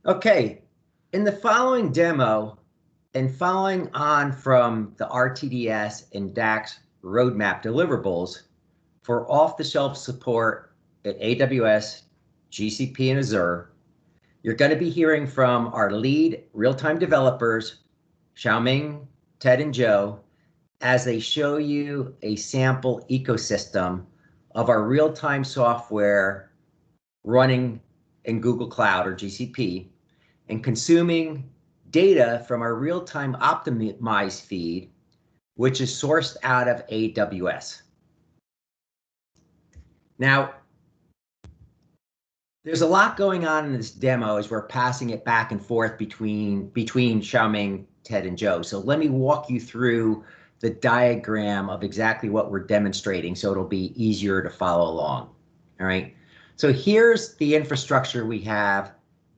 Okay, in the following demo, and following on from the RTDS and DACS roadmap deliverables for off-the-shelf support at AWS, GCP, and Azure, you're going to be hearing from our lead real-time developers, Xiaoming, Ted, and Joe, as they show you a sample ecosystem of our real-time software running in Google Cloud or GCP and consuming data from our real-time optimized feed, which is sourced out of AWS. Now, there's a lot going on in this demo as we're passing it back and forth between Xiaoming, Ted, and Joe. So let me walk you through the diagram of exactly what we're demonstrating so it'll be easier to follow along. All right. So here's the infrastructure we have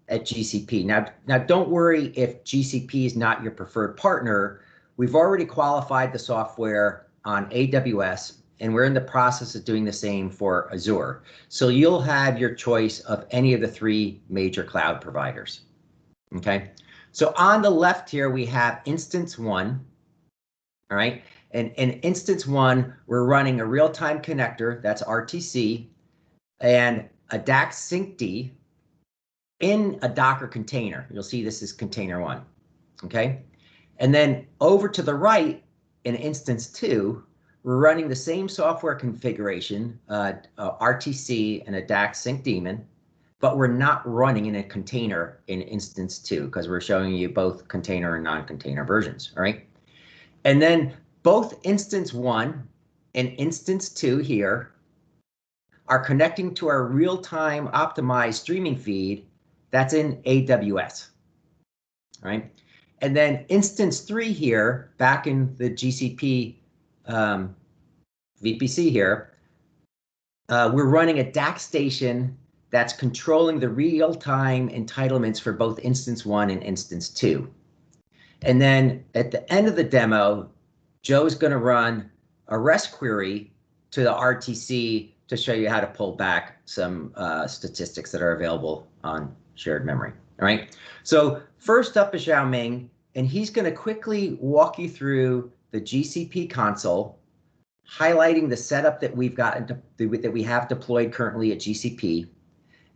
at GCP. Now don't worry if GCP is not your preferred partner. We've already qualified the software on AWS, and we're in the process of doing the same for Azure. So you'll have your choice of any of the three major cloud providers. Okay. So on the left here, we have instance 1. All right. And in instance 1, we're running a real-time connector, that's RTC, and a DACS syncd in a Docker container. You'll see this is container 1. Okay. And then over to the right, in instance 2, we're running the same software configuration, RTC and a DACS sync daemon, but we're not running in a container in instance 2 because we're showing you both container and non-container versions. All right. And then both instance 1 and instance 2 here are connecting to our real-time optimized streaming feed that's in AWS. All right. And then instance 3 here, back in the GCP VPC here, we're running a DACS station that's controlling the real-time entitlements for both instance 1 and instance 2. And then at the end of the demo, Joe's going to run a REST query to the RTC to show you how to pull back some statistics that are available on shared memory. All right. So first up is Xiaoming, and he's going to quickly walk you through the GCP console, highlighting the setup that we've got that we have deployed currently at GCP.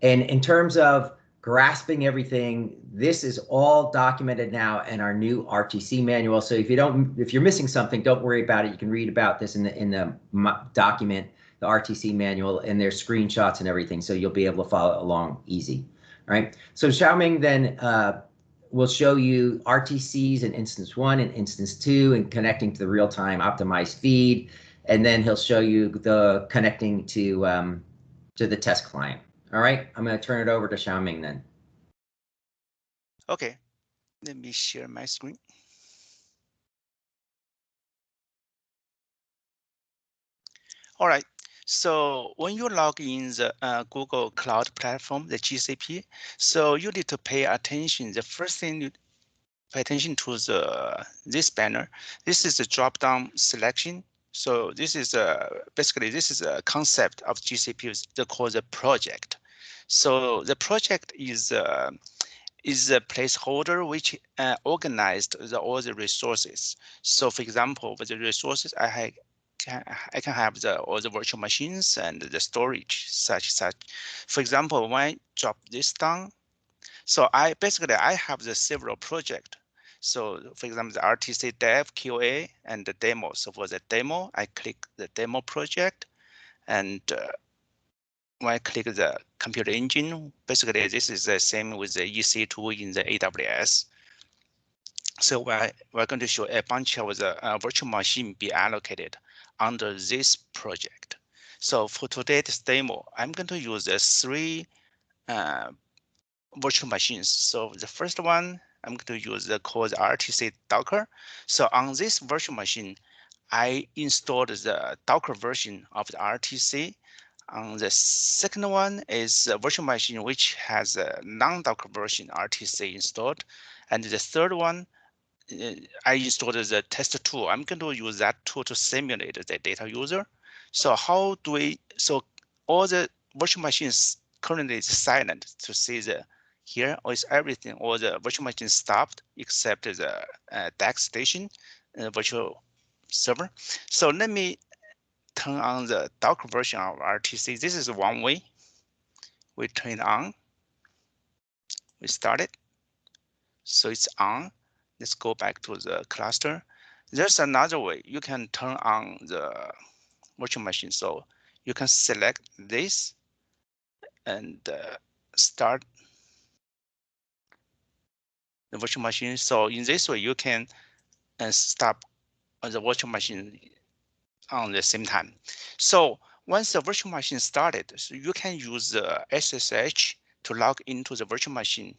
And in terms of grasping everything, this is all documented now in our new RTC manual. So if you're missing something, don't worry about it. You can read about this in the document, the RTC manual, and there's screenshots and everything, so you'll be able to follow along easy. All right. So Xiaoming then will show you RTCs in instance 1 and instance 2 and connecting to the real-time optimized feed, and then he'll show you the connecting to the test client. All right, I'm going to turn it over to Xiaoming then. Okay, let me share my screen. All right, so when you log in the Google Cloud Platform, the GCP, so you need to pay attention. The first thing you pay attention to this banner. This is the drop-down selection. So this is basically this is a concept of GCP. They call the project. So the project is a placeholder which organized all the resources. So for example, with the resources, I can have all the virtual machines and the storage such. For example, when I drop this down, so I have the several projects. So for example, the RTC dev, QA, and the demo. So for the demo, I click the demo project, and when I click the computer engine, basically this is the same with the EC2 in the AWS. So we're going to show a bunch of the virtual machine be allocated under this project. So for today's demo, I'm going to use the 3 virtual machines. So the first one, I'm going to use the called RTC Docker. So on this virtual machine, I installed the Docker version of the RTC. The second one is a virtual machine which has a non-Docker version RTC installed. And the third one, I installed the test tool. I'm going to use that tool to simulate the data user. So how do we, so all the virtual machines currently is silent to see the here, or is everything, or the virtual machine stopped except the DACS station virtual server. So let me turn on the Docker version of RTC. This is one way. We turn it on. We start it. So it's on. Let's go back to the cluster. There's another way. You can turn on the virtual machine. So you can select this and start the virtual machine. So in this way, you can stop the virtual machine on the same time. So once the virtual machine started, so you can use the SSH to log into the virtual machine.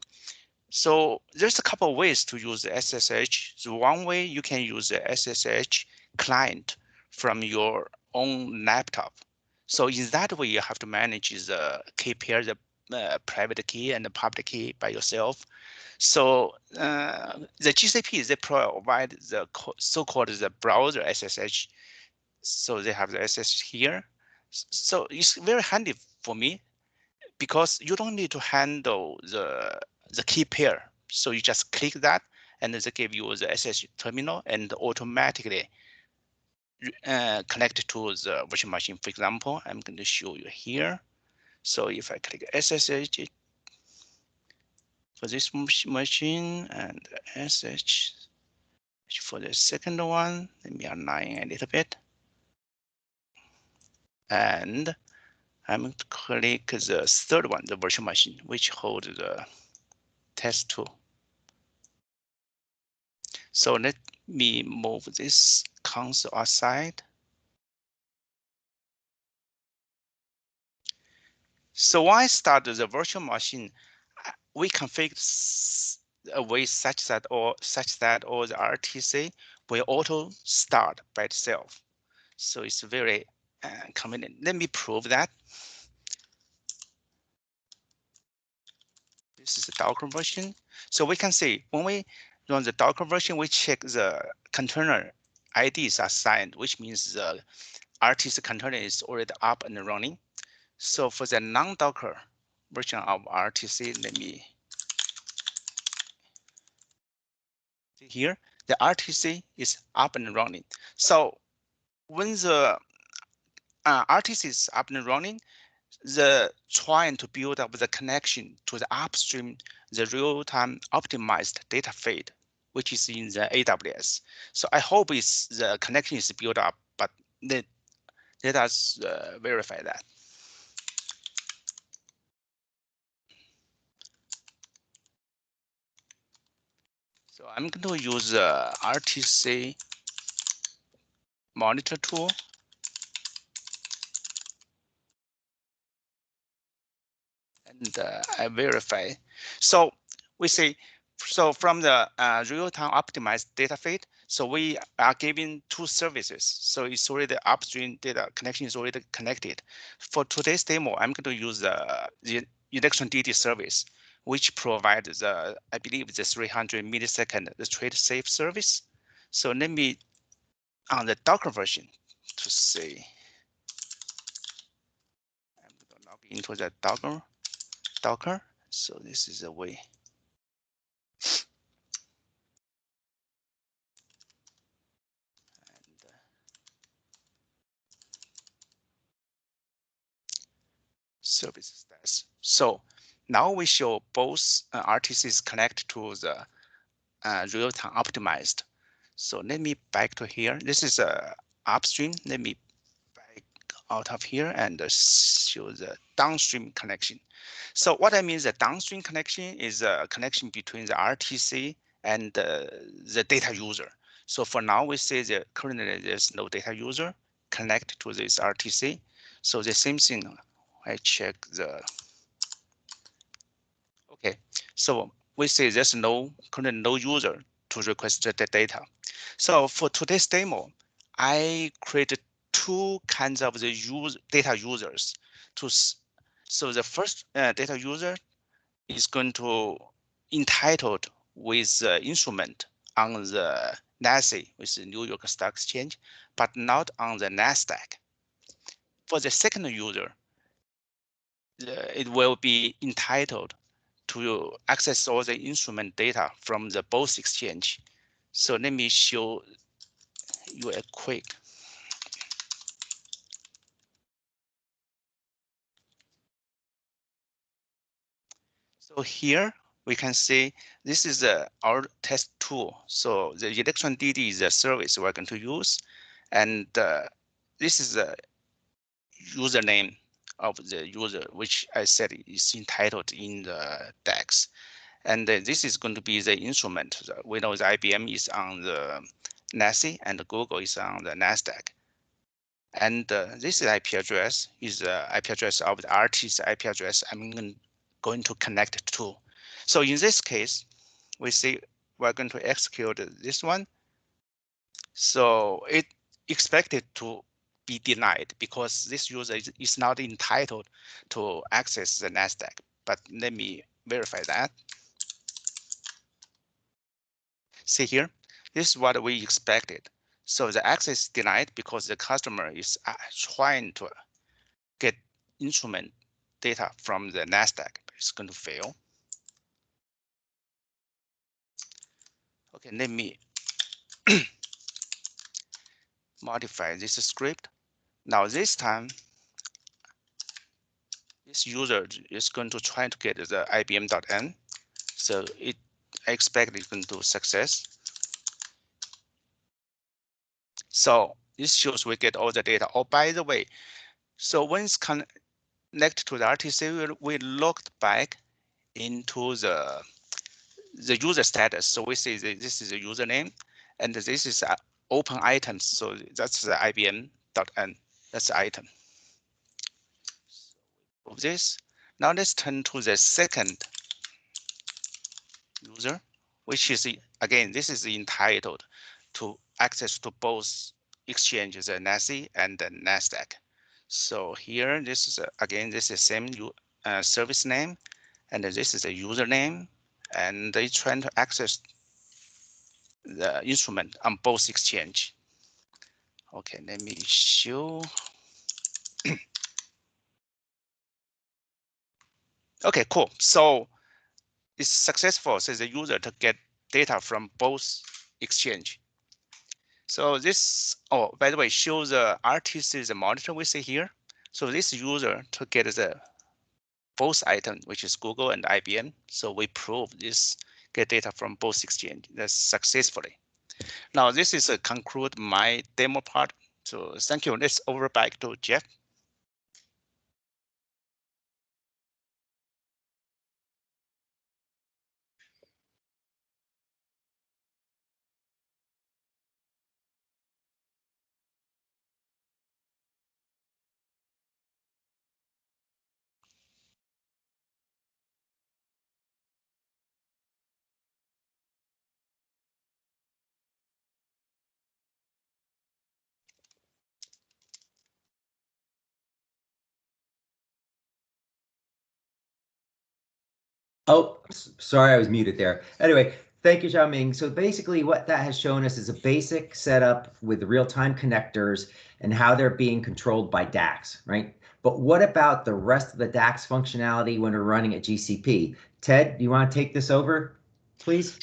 So there's a couple of ways to use the SSH. So one way you can use the SSH client from your own laptop. So in that way, you have to manage the key pair, the private key and the public key by yourself. So the GCP, they provide the so-called the browser SSH. So they have the SSH here. So it's very handy for me because you don't need to handle the key pair. So you just click that and they give you the SSH terminal and automatically connect to the virtual machine. For example, I'm going to show you here. So if I click SSH for this machine and SSH for the second one, let me align a little bit. And I'm going to click the third one, the virtual machine, which holds the test tool. So let me move this console aside. So when I start the virtual machine, we configure a way such that all the RTC will auto start by itself. So it's very convenient. Let me prove that. This is the Docker version. So we can see when we run the Docker version, we check the container IDs assigned, which means the RTC container is already up and running. So for the non-Docker version of RTC, let me see here. The RTC is up and running. So when the RTC is up and running, the trying to build up the connection to the upstream, the real-time optimized data feed, which is in the AWS. So I hope the connection is built up, but let us verify that. So I'm going to use the RTC monitor tool. And I verify. So we see, so from the real-time optimized data feed, so we are giving two services. So it's already upstream data connection is already connected. For today's demo, I'm going to use the election DD service, which provides the, I believe, the 300 millisecond the trade safe service. So let me on the Docker version to see. I'm going to log into the Docker. So this is a way. And service status. So now we show both RTCs connect to the real-time optimized. So let me back to here. This is upstream. Let me back out of here and show the downstream connection. So what I mean the downstream connection is a connection between the RTC and the data user. So for now, we say that currently there's no data user connect to this RTC. So the same thing, I check the, okay. So we say there's currently no user to request the data. So for today's demo, I created two kinds of the data users. So the first data user is going to entitled with the instrument on the NASDAQ, with the New York Stock Exchange, but not on the NASDAQ. For the second user, it will be entitled to access all the instrument data from the both exchange. So let me show you a quick. So here we can see this is our test tool. So the Electron DD is a service we're going to use, and this is the username of the user, which I said is entitled in the DACS. And this is going to be the instrument. We know the IBM is on the NASI and Google is on the NASDAQ. And this IP address is the IP address of the RTC IP address I'm going to connect to. So in this case, we see we're going to execute this one. So it expected to be denied because this user is not entitled to access the NASDAQ. But let me verify that. See here, this is what we expected. So the access is denied because the customer is trying to get instrument data from the NASDAQ, but it's going to fail. Okay, let me modify this script. Now this time, this user is going to try to get the IBM.N. So I expect it's going to success. So this shows we get all the data. Oh, by the way, so when it's connected to the RTC, we looked back into the user status. So we see this is a username, and this is open items. So that's the IBM.N. That's the item. Of this. Now let's turn to the second user, which is again, this is entitled to access to both exchanges, the NASI and the NASDAQ. So here, this is again, this is same service name, and this is a username, and they trying to access the instrument on both exchange. Okay, let me show. Okay, cool. So it's successful, says the user to get data from both exchange. So this, oh, by the way, shows the RTC, the monitor we see here. So this user to get the both item, which is Google and IBM. So we prove this get data from both exchange successfully. Now this is conclude my demo part. So thank you. Let's over back to Jeff. Oh, sorry, I was muted there. Anyway, thank you, Xiaoming. So basically what that has shown us is a basic setup with real-time connectors and how they're being controlled by DACS, right? But what about the rest of the DACS functionality when we're running at GCP? Ted, do you want to take this over, please?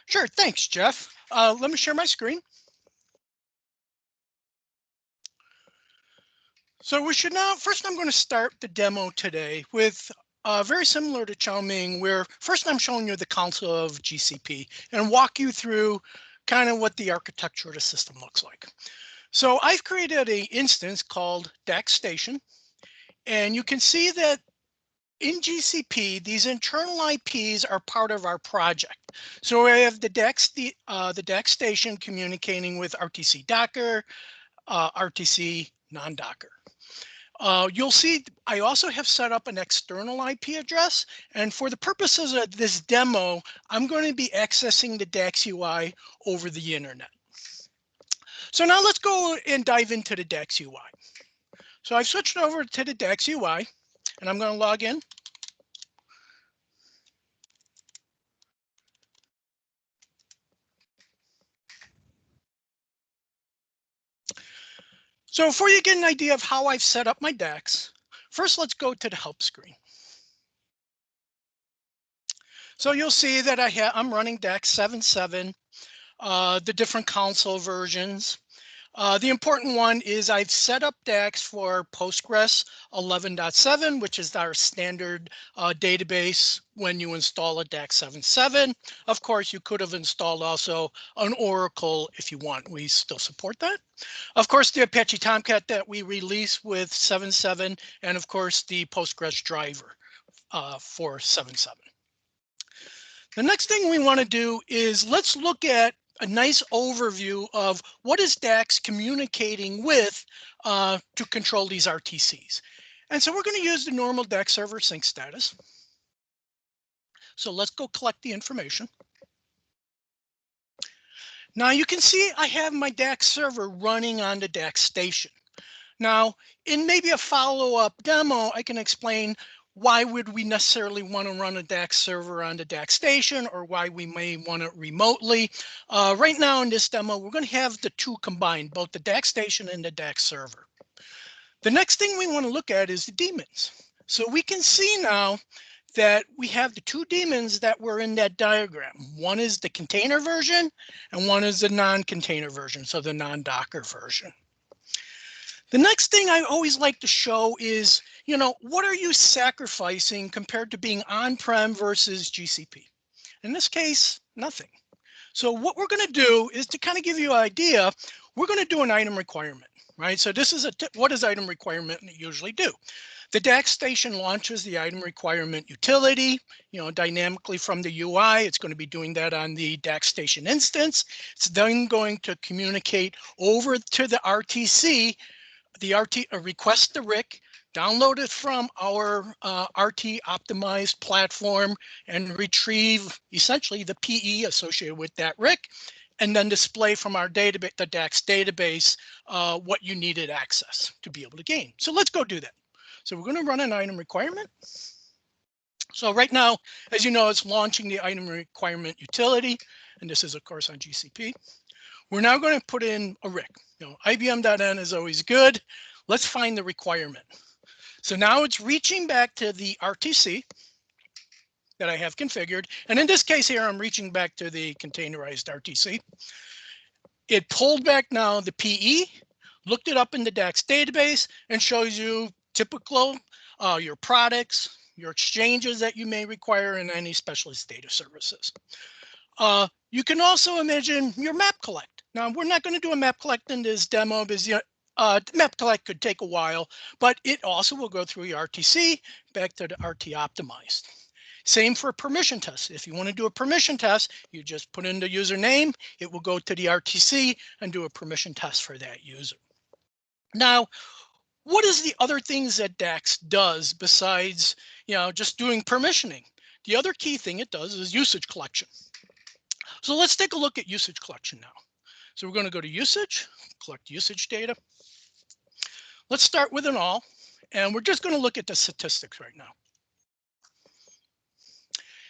Sure. Thanks, Jeff. Let me share my screen. So we should now, first I'm going to start the demo today with very similar to Xiaoming, where first I'm showing you the console of GCP and walk you through kind of what the architecture of the system looks like. So I've created an instance called DACS Station, and you can see that in GCP, these internal IPs are part of our project. So we have the DACS Station communicating with RTC Docker, RTC non-Docker. You'll see I also have set up an external IP address, and for the purposes of this demo, I'm going to be accessing the DACS UI over the internet. So now let's go and dive into the DACS UI. So I've switched over to the DACS UI, and I'm going to log in. So before you get an idea of how I've set up my DACS, first let's go to the help screen. So you'll see that I'm running DACS 7.7, the different console versions. The important one is I've set up DACS for Postgres 11.7, which is our standard database when you install a DACS 7.7. Of course, you could have installed also an Oracle if you want. We still support that. Of course, the Apache Tomcat that we release with 7.7, and of course, the Postgres driver for 7.7. The next thing we want to do is let's look at a nice overview of what is DACS communicating with to control these RTCs. And so we're going to use the normal DACS server sync status. So let's go collect the information. Now you can see I have my DACS server running on the DACS station. Now, in maybe a follow-up demo, I can explain why would we necessarily want to run a DACS server on the DACS station, or why we may want it remotely. Right now in this demo, we're going to have the two combined, both the DACS station and the DACS server. The next thing we want to look at is the daemons. So we can see now that we have the two daemons that were in that diagram. One is the container version, and one is the non-container version, so the non-Docker version. The next thing I always like to show is, what are you sacrificing compared to being on-prem versus GCP? In this case, nothing. So what we're going to do is to kind of give you an idea, we're going to do an item requirement, right? So this is what does item requirement usually do? The DACS station launches the item requirement utility, dynamically from the UI. It's going to be doing that on the DACS station instance. It's then going to communicate over to the RTC. Request the RIC, download it from our RT optimized platform, and retrieve essentially the PE associated with that RIC, and then display from our database, the DACS database, what you needed access to be able to gain. So let's go do that. So we're going to run an item requirement. So right now, as you know, it's launching the item requirement utility, and this is of course on GCP. We're now going to put in a RIC. IBM.N is always good. Let's find the requirement. So now it's reaching back to the RTC that I have configured. And in this case here, I'm reaching back to the containerized RTC. It pulled back now the PE, looked it up in the DACS database, and shows you typical your products, your exchanges that you may require, and any specialist data services. You can also imagine your map collect. Now, we're not going to do a map collect in this demo because map collect could take a while, but it also will go through your RTC back to the RT optimized. Same for permission tests. If you want to do a permission test, you just put in the username, it will go to the RTC and do a permission test for that user. Now, what is the other things that DACS does besides, just doing permissioning? The other key thing it does is usage collection. So let's take a look at usage collection now. So we're going to go to usage, collect usage data. Let's start with an all, and we're just going to look at the statistics right now.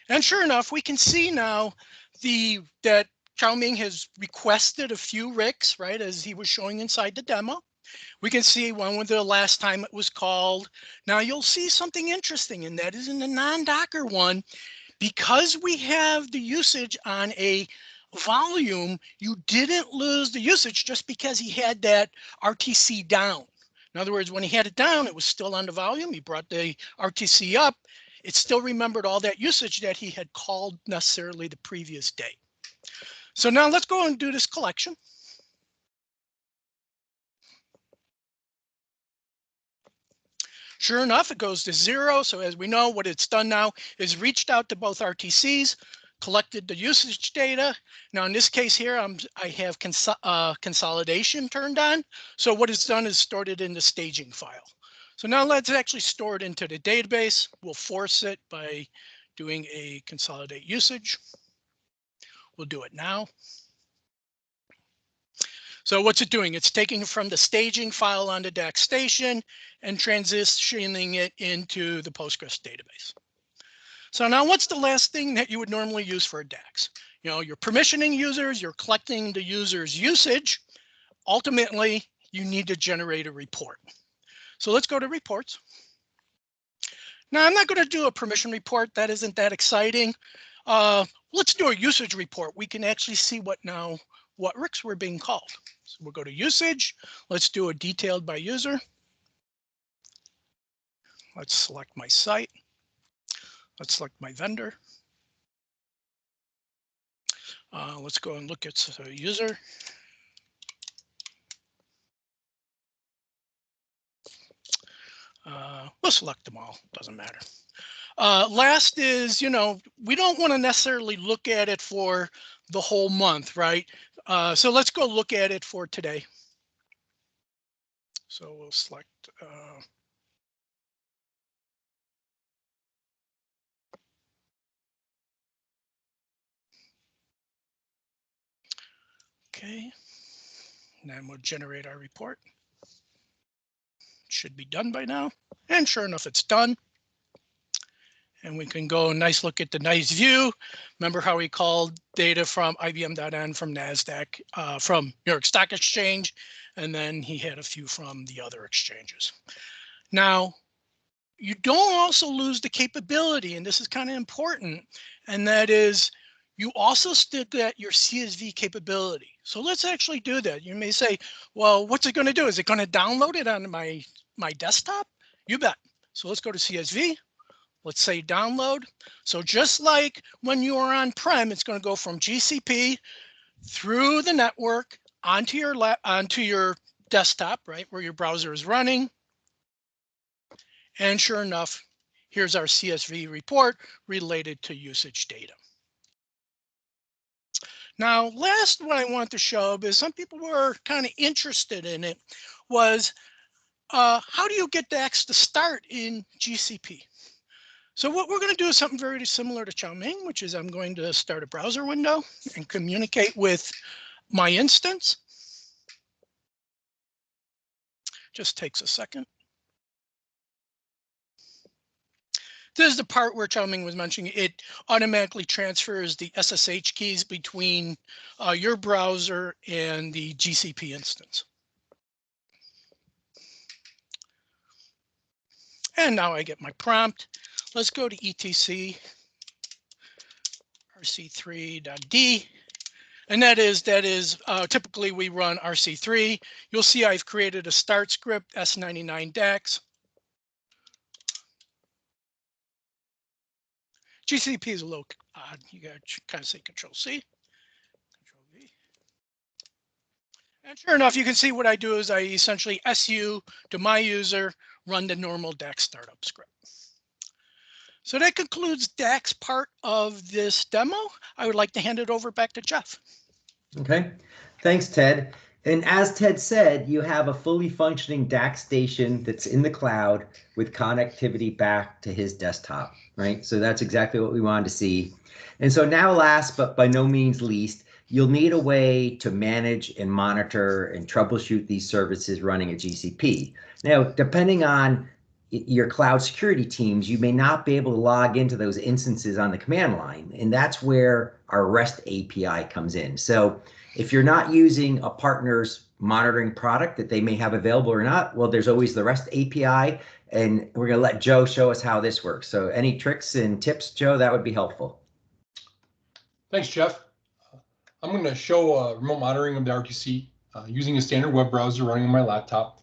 And sure enough, we can see now that Xiaoming has requested a few RICs, right, as he was showing inside the demo. We can see when was the last time it was called. Now you'll see something interesting, and that is in the non-Docker one. Because we have the usage on a volume, you didn't lose the usage just because he had that RTC down. In other words, when he had it down, it was still on the volume. He brought the RTC up. It still remembered all that usage that he had called necessarily the previous day. So now let's go and do this collection. Sure enough, it goes to 0. So as we know, what it's done now is reached out to both RTCs, collected the usage data. Now in this case here, I have consolidation turned on. So what it's done is stored it in the staging file. So now let's actually store it into the database. We'll force it by doing a consolidate usage. We'll do it now. So what's it doing? It's taking from the staging file on the DACS station and transitioning it into the Postgres database. So now what's the last thing that you would normally use for a DACS? You're permissioning users, you're collecting the user's usage. Ultimately, you need to generate a report. So let's go to reports. Now I'm not going to do a permission report. That isn't that exciting. Let's do a usage report. We can actually see what RICs were being called. So we'll go to usage. Let's do a detailed by user. Let's select my site. Let's select my vendor. Let's go and look at the user. We'll select them all, doesn't matter. Last is, we don't want to necessarily look at it for the whole month, right? So let's go look at it for today. So we'll select okay, and then we'll generate our report. Should be done by now, and sure enough, it's done. And we can go nice look at the nice view. Remember how we called data from IBM.N, from NASDAQ, from New York Stock Exchange, and then he had a few from the other exchanges. Now, you don't also lose the capability, and this is kind of important, and that is you also still get your CSV capability. So let's actually do that. You may say, well, what's it going to do? Is it going to download it on my desktop? You bet. So let's go to CSV. Let's say download. So just like when you are on-prem, it's going to go from GCP through the network onto your desktop, right, where your browser is running. And sure enough, here's our CSV report related to usage data. Now, last what I want to show, because some people were kind of interested in it, was how do you get DACS to start in GCP? So what we're going to do is something very similar to Xiaoming, which is I'm going to start a browser window and communicate with my instance. Just takes a second. This is the part where Xiaoming was mentioning it automatically transfers the SSH keys between your browser and the GCP instance. And now I get my prompt. Let's go to etc rc3.d. And that is typically we run RC3. You'll see I've created a start script, S99 DACS. GCP is a little odd. You got to kind of say Control-C, Control-V. And sure enough, you can see what I do is I essentially SU to my user, run the normal DACS startup script. So that concludes DACS part of this demo. I would like to hand it over back to Jeff. Okay, thanks, Ted. And as Ted said, you have a fully functioning DACS station that's in the cloud with connectivity back to his desktop, right? So that's exactly what we wanted to see. And so now, last but by no means least, you'll need a way to manage and monitor and troubleshoot these services running at GCP. Now, depending on your cloud security teams, you may not be able to log into those instances on the command line. And that's where our REST API comes in. So if you're not using a partner's monitoring product that they may have available or not, well, there's always the REST API, and we're going to let Joe show us how this works. So any tricks and tips, Joe, that would be helpful. Thanks, Jeff. I'm going to show remote monitoring of the RTC using a standard web browser running on my laptop,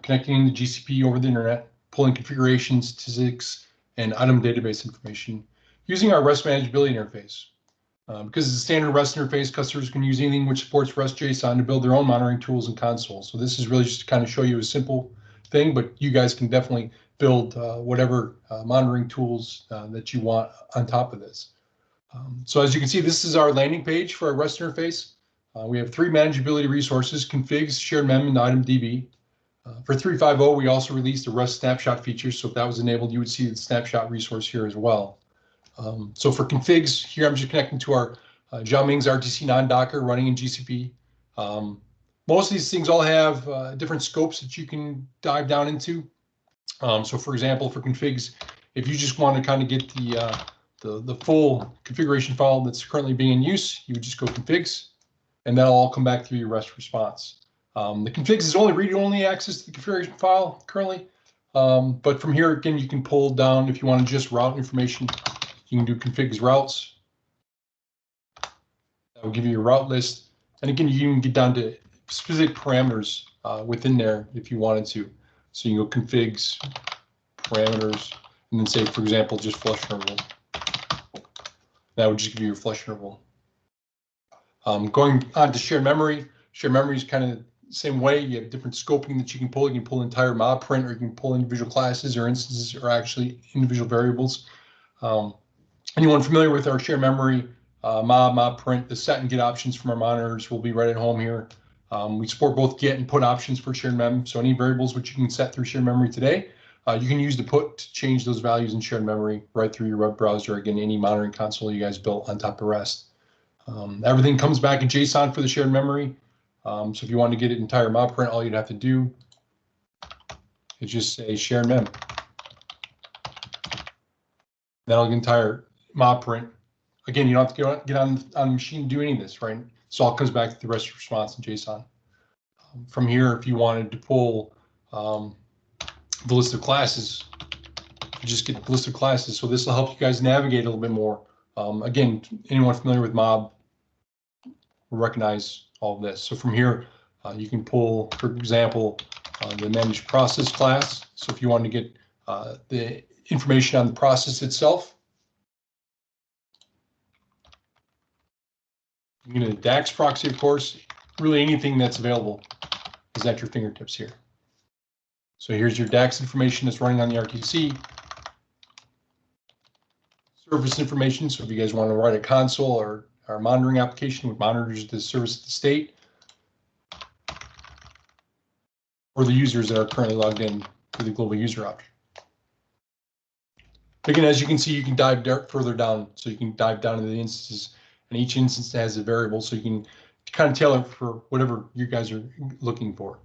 connecting to GCP over the internet, pulling configuration, statistics, and item database information using our REST manageability interface. Because it's a standard REST interface, customers can use anything which supports REST JSON to build their own monitoring tools and consoles. So this is really just to kind of show you a simple thing, but you guys can definitely build whatever monitoring tools that you want on top of this. So as you can see, this is our landing page for our REST interface. We have 3 manageability resources: configs, shared mem, and ItemDB. For 3.5.0, we also released a REST snapshot feature. So if that was enabled, you would see the snapshot resource here as well. So for configs, here I'm just connecting to our Xiaoming's RTC non-Docker running in GCP. Most of these things all have different scopes that you can dive down into. So for example, for configs, if you just want to kind of get the full configuration file that's currently being in use, you would just go configs, and that'll all come back through your REST response. The configs is only read-only access to the configuration file currently, but from here, again, you can pull down if you want to just route information. You can do configs routes. That will give you your route list. And again, you can get down to specific parameters within there if you wanted to. So you can go configs, parameters, and then say, for example, just flush interval. That would just give you your flush interval. Going on to shared memory. Shared memory is kind of the same way. You have different scoping that you can pull. You can pull entire mob print, or you can pull individual classes or instances, or actually individual variables. Anyone familiar with our shared memory, mob print, the set and get options from our monitors will be right at home here. We support both get and put options for shared mem. So any variables which you can set through shared memory today, you can use the put to change those values in shared memory right through your web browser. Again, any monitoring console you guys built on top of REST. Everything comes back in JSON for the shared memory. So if you want to get it entire mob print, all you'd have to do is just say shared mem. That'll get entire mob print. Again, you don't have to get on the machine and do any of this, right? So all comes back to the REST response in JSON. From here, if you wanted to pull the list of classes, you just get the list of classes. So this will help you guys navigate a little bit more. Again, anyone familiar with mob will recognize all of this. So from here, you can pull, for example, the managed process class. So if you want to get the information on the process itself, you can get a DACS proxy, of course. Really anything that's available is at your fingertips here. So here's your DACS information that's running on the RTC. Service information, so if you guys want to write a console or monitoring application with monitors the service at the state, or the users that are currently logged in to the global user option. Again, as you can see, you can dive further down, so you can dive down into the instances, and each instance has a variable, so you can kind of tailor for whatever you guys are looking for.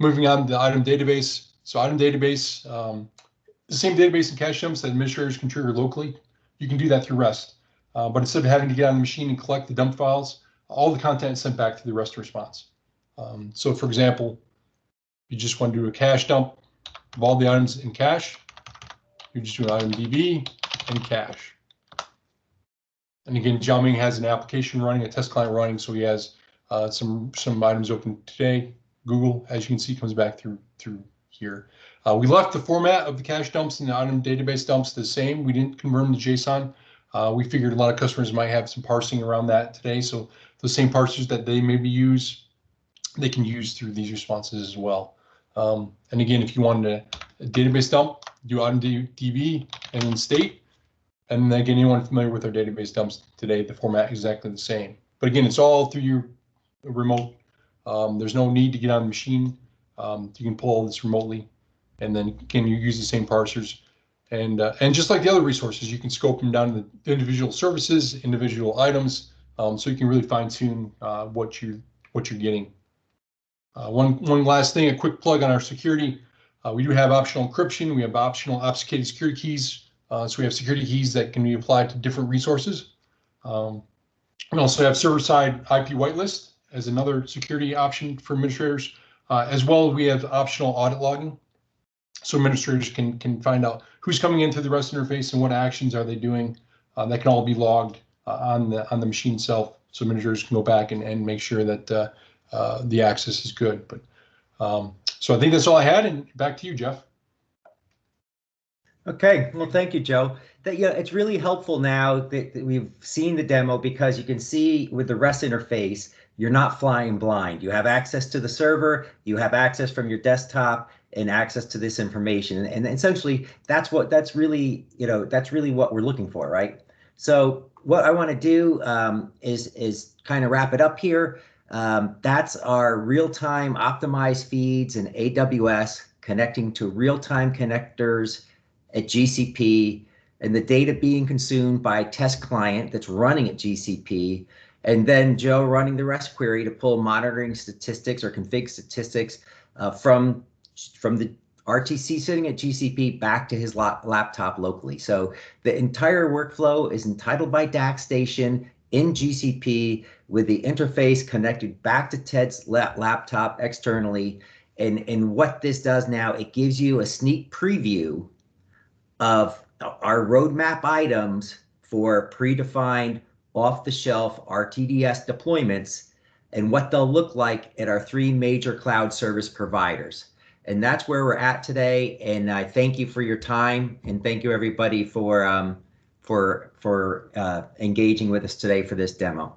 Moving on to the item database. So item database, the same database and cache dumps that administrators can trigger locally. You can do that through REST, but instead of having to get on the machine and collect the dump files, all the content is sent back to the REST response. So for example, you just want to do a cache dump of all the items in cache. You just do an item DB and cache. And again, Xiaoming has an application running, a test client running, so he has some items open today. Google, as you can see, comes back through here. We left the format of the cache dumps and the item database dumps the same. We didn't convert them to JSON. We figured a lot of customers might have some parsing around that today, so the same parsers that they maybe use, they can use through these responses as well. And again, if you wanted a database dump, do item DB and then state. And then again, anyone familiar with our database dumps today, the format is exactly the same. But again, it's all through your remote. There's no need to get on the machine. You can pull all this remotely, and then again, you use the same parsers. And just like the other resources, you can scope them down to the individual services, individual items, so you can really fine tune what you're getting. One last thing, a quick plug on our security. We do have optional encryption. We have optional obfuscated security keys. So we have security keys that can be applied to different resources. We also have server-side IP whitelist as another security option for administrators, as well as we have optional audit logging. So administrators can find out who's coming into the REST interface and what actions are they doing. That can all be logged on the machine itself, so administrators can go back and make sure that the access is good. But so I think that's all I had, and back to you, Jeff. Okay, well, thank you, Joe. It's really helpful now that we've seen the demo, because you can see with the REST interface, you're not flying blind. You have access to the server, you have access from your desktop, and access to this information. And essentially, that's really what we're looking for, right? So what I want to do is kind of wrap it up here. That's our real-time optimized feeds in AWS connecting to real-time connectors at GCP, and the data being consumed by a test client that's running at GCP, and then Joe running the REST query to pull monitoring statistics or config statistics from the RTC sitting at GCP back to his laptop locally. So the entire workflow is entitled by DACS station in GCP with the interface connected back to Ted's laptop externally. And what this does now, it gives you a sneak preview of our roadmap items for predefined off-the-shelf RTDS deployments and what they'll look like at our 3 major cloud service providers. And that's where we're at today. And I thank you for your time, and thank you everybody for engaging with us today for this demo.